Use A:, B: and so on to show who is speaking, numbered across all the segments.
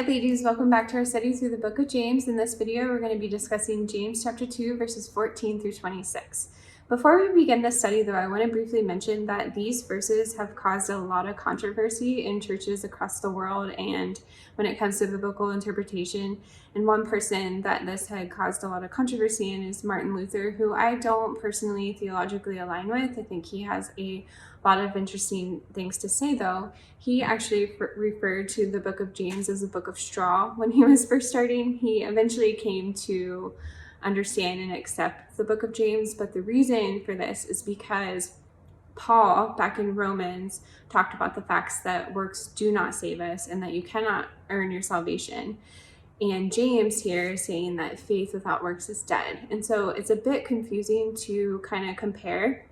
A: Hi ladies, welcome back to our study through the book of James. In this video, we're going to be discussing James chapter 2, verses 14 through 26. Before we begin this study though, I want to briefly mention that these verses have caused a lot of controversy in churches across the world and when it comes to biblical interpretation. And one person that this had caused a lot of controversy in is Martin Luther, who I don't personally theologically align with. I think he has a lot of interesting things to say though. He actually referred to the book of James as a book of straw when he was first starting. He eventually came to understand and accept the book of James, but the reason for this is because Paul, back in Romans, talked about the facts that works do not save us and that you cannot earn your salvation. And James here is saying that faith without works is dead. And so it's a bit confusing to kind of compare,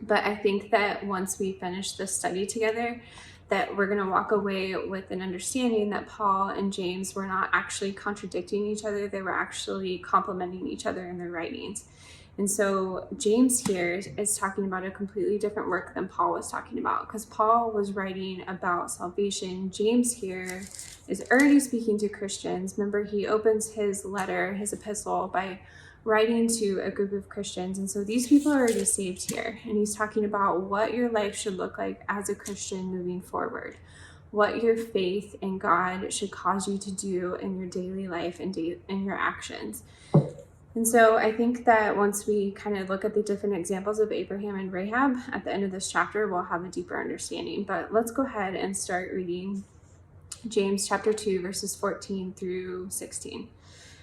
A: but I think that once we finish this study together, that we're going to walk away with an understanding that Paul and James were not actually contradicting each other. They were actually complementing each other in their writings. And so James here is talking about a completely different work than Paul was talking about, because Paul was writing about salvation. James here is already speaking to Christians. Remember, he opens his letter, his epistle, by writing to a group of Christians. And so these people are already saved here. And he's talking about what your life should look like as a Christian moving forward, what your faith in God should cause you to do in your daily life and in your actions. And so I think that once we kind of look at the different examples of Abraham and Rahab at the end of this chapter, we'll have a deeper understanding. But let's go ahead and start reading James chapter 2, verses 14 through 16.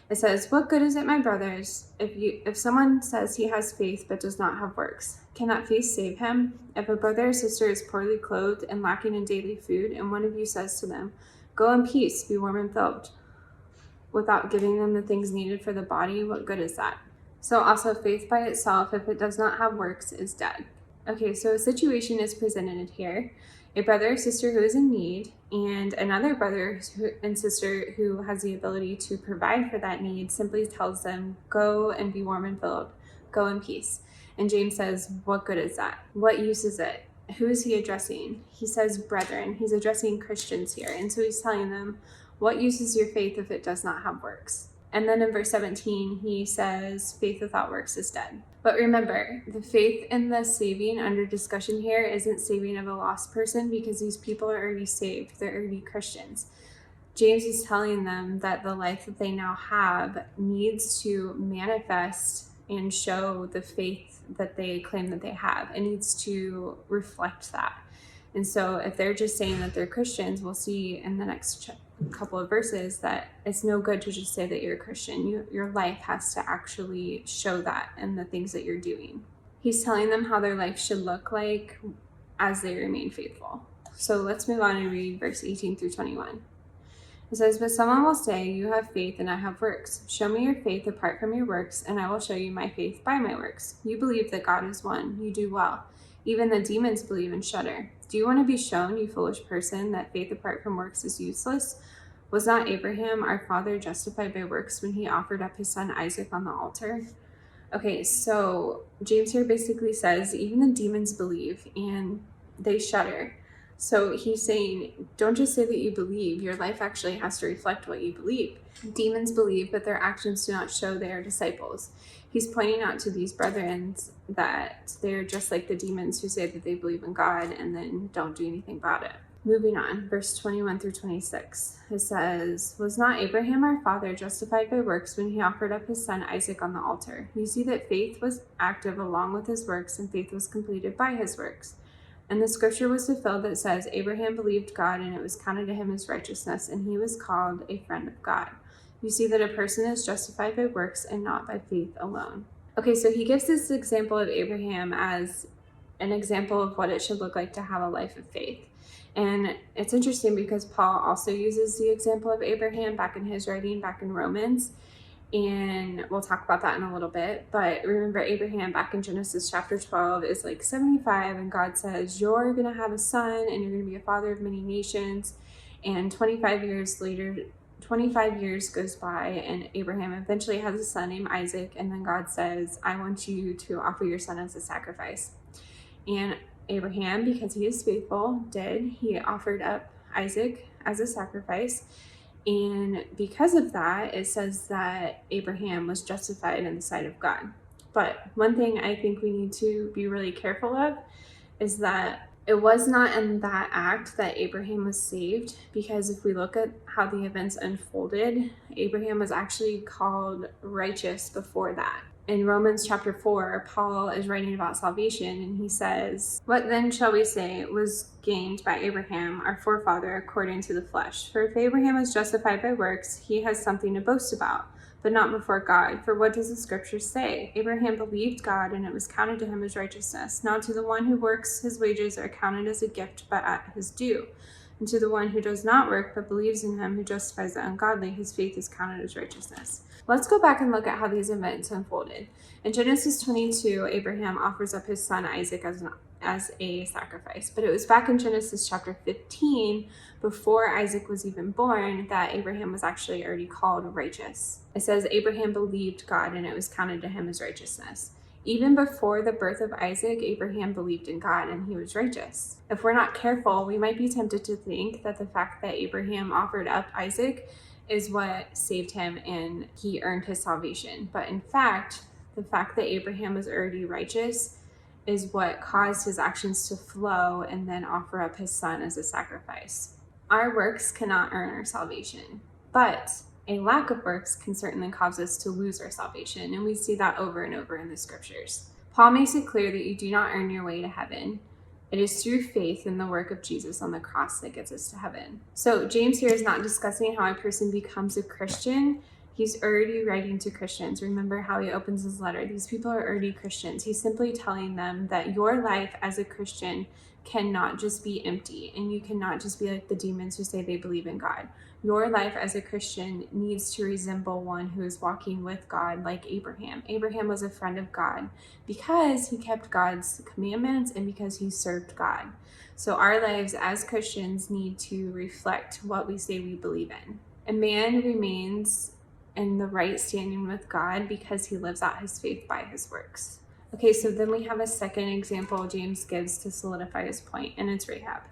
A: It says, "What good is it, my brothers, if someone says he has faith but does not have works? Can that faith save him? If a brother or sister is poorly clothed and lacking in daily food, and one of you says to them, 'Go in peace, be warm and filled,' without giving them the things needed for the body, what good is that? So also faith by itself, if it does not have works, is dead." Okay, so a situation is presented here. A brother or sister who is in need, and another brother and sister who has the ability to provide for that need simply tells them, "Go and be warm and filled, go in peace." And James says, what good is that? What use is it? Who is he addressing? He says brethren. He's addressing Christians here. And so he's telling them, what use is your faith if it does not have works? And then in verse 17, he says, faith without works is dead. But remember, the faith in the saving under discussion here isn't saving of a lost person, because these people are already saved. They're already Christians. James is telling them that the life that they now have needs to manifest and show the faith that they claim that they have. It needs to reflect that. And so if they're just saying that they're Christians, we'll see in the next couple of verses that it's no good to just say that you're a Christian. Your life has to actually show that in the things that you're doing. He's telling them how their life should look like as they remain faithful. So let's move on and read verse 18 through 21. It says, "But someone will say, 'You have faith and I have works. Show me your faith apart from your works, and I will show you my faith by my works. You believe that God is one. You do well. Even the demons believe and shudder. Do you want to be shown, you foolish person, that faith apart from works is useless? Was not Abraham, our father, justified by works when he offered up his son Isaac on the altar?'" Okay, so James here basically says even the demons believe and they shudder. So he's saying, don't just say that you believe. Your life actually has to reflect what you believe. Demons believe, but their actions do not show they are disciples. He's pointing out to these brethren that they're just like the demons who say that they believe in God and then don't do anything about it. Moving on, verse 21 through 26. It says, "Was not Abraham our father justified by works when he offered up his son Isaac on the altar? You see that faith was active along with his works, and faith was completed by his works. And the scripture was fulfilled that says, Abraham believed God, and it was counted to him as righteousness, and he was called a friend of God. You see that a person is justified by works and not by faith alone." Okay, so he gives this example of Abraham as an example of what it should look like to have a life of faith. And it's interesting because Paul also uses the example of Abraham back in his writing, back in Romans. And we'll talk about that in a little bit. But remember, Abraham back in Genesis chapter 12 is like 75, and God says, you're going to have a son and you're going to be a father of many nations. And 25 years later, 25 years goes by, and Abraham eventually has a son named Isaac. And then God says, I want you to offer your son as a sacrifice. And Abraham, because he is faithful, did. He offered up Isaac as a sacrifice. And because of that, it says that Abraham was justified in the sight of God. But one thing I think we need to be really careful of is that it was not in that act that Abraham was saved, because if we look at how the events unfolded, Abraham was actually called righteous before that. In Romans chapter 4, Paul is writing about salvation, and he says, "What then shall we say was gained by Abraham, our forefather, according to the flesh? For if Abraham was justified by works, he has something to boast about, but not before God. For what does the scripture say? Abraham believed God, and it was counted to him as righteousness. Now to the one who works, his wages are counted as a gift, but at his due. And to the one who does not work, but believes in him who justifies the ungodly, his faith is counted as righteousness." Let's go back and look at how these events unfolded. In Genesis 22, Abraham offers up his son Isaac as a sacrifice. But it was back in Genesis chapter 15, before Isaac was even born, that Abraham was actually already called righteous. It says Abraham believed God, and it was counted to him as righteousness. Even before the birth of Isaac, Abraham believed in God, and he was righteous. If we're not careful, we might be tempted to think that the fact that Abraham offered up Isaac is what saved him and he earned his salvation. But in fact, the fact that Abraham was already righteous is what caused his actions to flow and then offer up his son as a sacrifice. Our works cannot earn our salvation, but a lack of works can certainly cause us to lose our salvation, and we see that over and over in the scriptures. Paul makes it clear that you do not earn your way to heaven. It is through faith in the work of Jesus on the cross that gets us to heaven. So James here is not discussing how a person becomes a Christian. He's already writing to Christians. Remember how he opens his letter. These people are already Christians. He's simply telling them that your life as a Christian cannot just be empty, and you cannot just be like the demons who say they believe in God. Your life as a Christian needs to resemble one who is walking with God, like Abraham. Abraham was a friend of God because he kept God's commandments and because he served God. So our lives as Christians need to reflect what we say we believe in. A man remains in the right standing with God because he lives out his faith by his works. Okay, so then we have a second example James gives to solidify his point, and it's Rahab.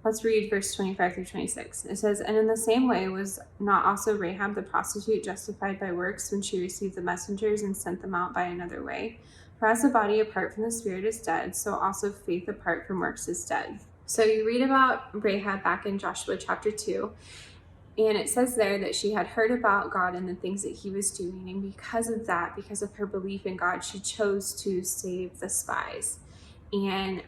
A: Let's read verse 25 through 26. It says, "And in the same way was not also Rahab the prostitute justified by works when she received the messengers and sent them out by another way? For as the body apart from the spirit is dead, so also faith apart from works is dead." So you read about Rahab back in Joshua chapter 2, and it says there that she had heard about God and the things that he was doing. And because of that, because of her belief in God, she chose to save the spies. And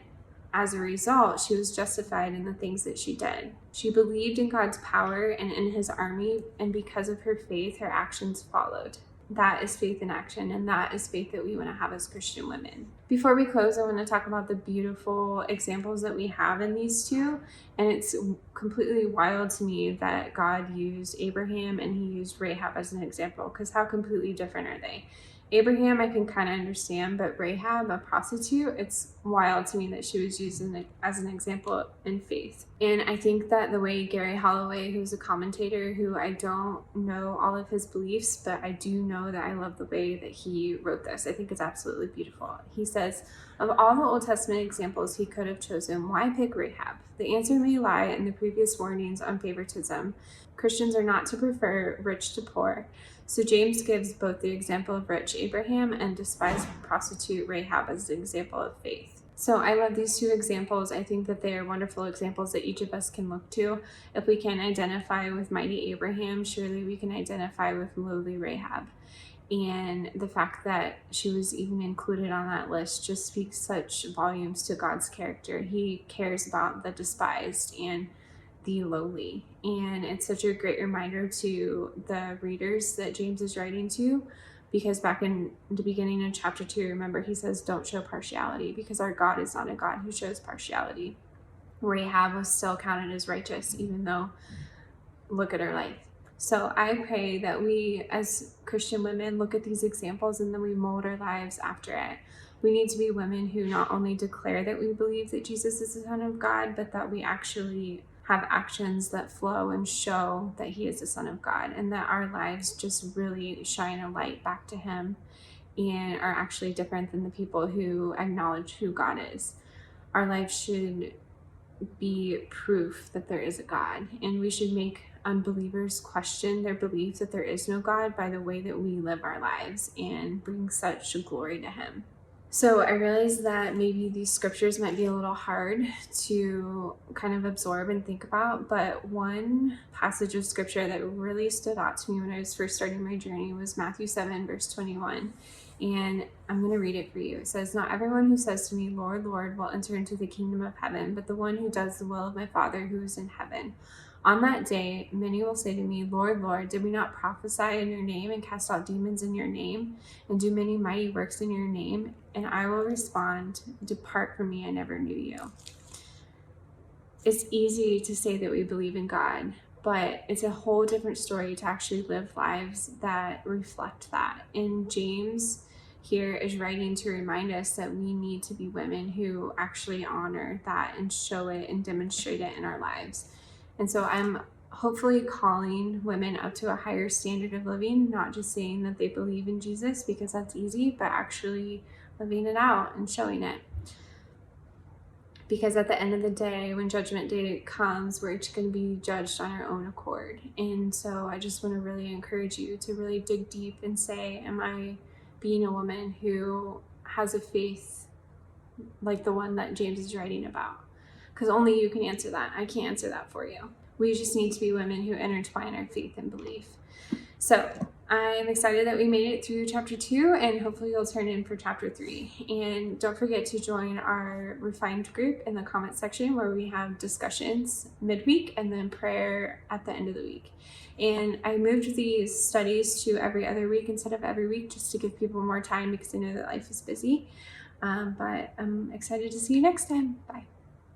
A: as a result, she was justified in the things that she did. She believed in God's power and in his army, and because of her faith, her actions followed. That is faith in action, and that is faith that we want to have as Christian women. Before we close, I want to talk about the beautiful examples that we have in these two, and it's completely wild to me that God used Abraham and he used Rahab as an example, because how completely different are they? Abraham, I can kind of understand, but Rahab, a prostitute, it's wild to me that she was used as an example in faith. And I think that the way Gary Holloway, who's a commentator, who I don't know all of his beliefs, but I do know that I love the way that he wrote this. I think it's absolutely beautiful. He says, "Of all the Old Testament examples he could have chosen, why pick Rahab? The answer may lie in the previous warnings on favoritism. Christians are not to prefer rich to poor. So James gives both the example of rich Abraham and despised prostitute Rahab as an example of faith." So I love these two examples. I think that they are wonderful examples that each of us can look to. If we can identify with mighty Abraham, surely we can identify with lowly Rahab. And the fact that she was even included on that list just speaks such volumes to God's character. He cares about the despised and the lowly. And it's such a great reminder to the readers that James is writing to, because back in the beginning of chapter 2, remember, he says, don't show partiality, because our God is not a God who shows partiality. Rahab was still counted as righteous, even though, look at her life. So I pray that we as Christian women look at these examples and then we mold our lives after it. We need to be women who not only declare that we believe that Jesus is the Son of God, but that we actually have actions that flow and show that he is the Son of God, and that our lives just really shine a light back to him and are actually different than the people who acknowledge who God is. Our lives should be proof that there is a God, and we should make unbelievers question their belief that there is no God by the way that we live our lives and bring such glory to Him. So I realize that maybe these scriptures might be a little hard to kind of absorb and think about, but one passage of scripture that really stood out to me when I was first starting my journey was Matthew 7, verse 21. And I'm going to read it for you. It says, "Not everyone who says to me, 'Lord, Lord,' will enter into the kingdom of heaven, but the one who does the will of my Father who is in heaven. On that day, many will say to me, 'Lord, Lord, did we not prophesy in your name and cast out demons in your name and do many mighty works in your name?' And I will respond, 'Depart from me, I never knew you.'" It's easy to say that we believe in God, but it's a whole different story to actually live lives that reflect that. And James here is writing to remind us that we need to be women who actually honor that and show it and demonstrate it in our lives. And so I'm hopefully calling women up to a higher standard of living, not just saying that they believe in Jesus because that's easy, but actually living it out and showing it. Because at the end of the day, when judgment day comes, we're each going to be judged on our own accord. And so I just want to really encourage you to really dig deep and say, am I being a woman who has a faith like the one that James is writing about? Because only you can answer that. I can't answer that for you. We just need to be women who intertwine our faith and belief. So I'm excited that we made it through chapter 2, and hopefully you'll turn in for chapter 3. And don't forget to join our refined group in the comment section where we have discussions midweek and then prayer at the end of the week. And I moved these studies to every other week instead of every week just to give people more time because I know that life is busy. But I'm excited to see you next time. Bye.